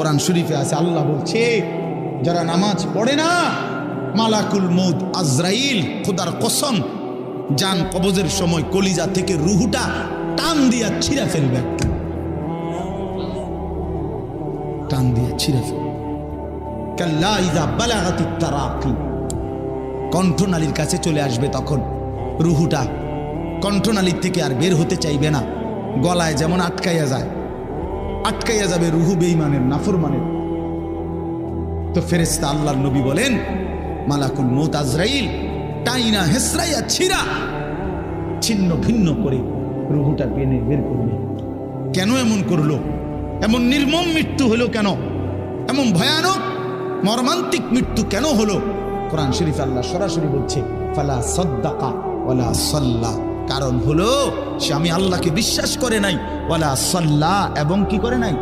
কোরআন শরীফে আছে, আল্লাহ বলছে যারা নামাজ পড়ে না, মালাকুল মউত আজরাইল খোদার কসম জান কবজের সময় কলিজা থেকে রুহুটা টান দিয়া ছিঁড়া ফেলবে, একটা টান দিয়া ছিঁড়া ফেলবে। কাল্লা ইযা বালাগাতিত তারাকি, কণ্ঠনালীর কাছে চলে আসবে, তখন রুহুটা কণ্ঠনালীর থেকে আর বের হতে চাইবে না। গলায় যেমন আটকাইয়া যায়, আটকাইয়া যাবে রুহু বেঈমানের, নাফরমানের। তো ফেরেশতা আল্লাহর নবী বলেন মালাকুল মউত আজরাইল টাইনা হেসরাইয়া ছিঁড়া ছিন্ন ভিন্ন করে রুহুটা টেনে বের করবে। কেন এমন করলো? এমন নির্মম মৃত্যু হলো কেন? এমন ভয়ানক মর্মান্তিক মৃত্যু কেন হলো? কোরআন শরীফে আল্লাহ সরাসরি বলছে ফালা সাদ্দাকা ওয়ালা সাল্লা, কারণ হলো সে আমি আল্লাহকে বিশ্বাস করে নাই, ওয়ালা সাল্লা এবং কি করে নাই,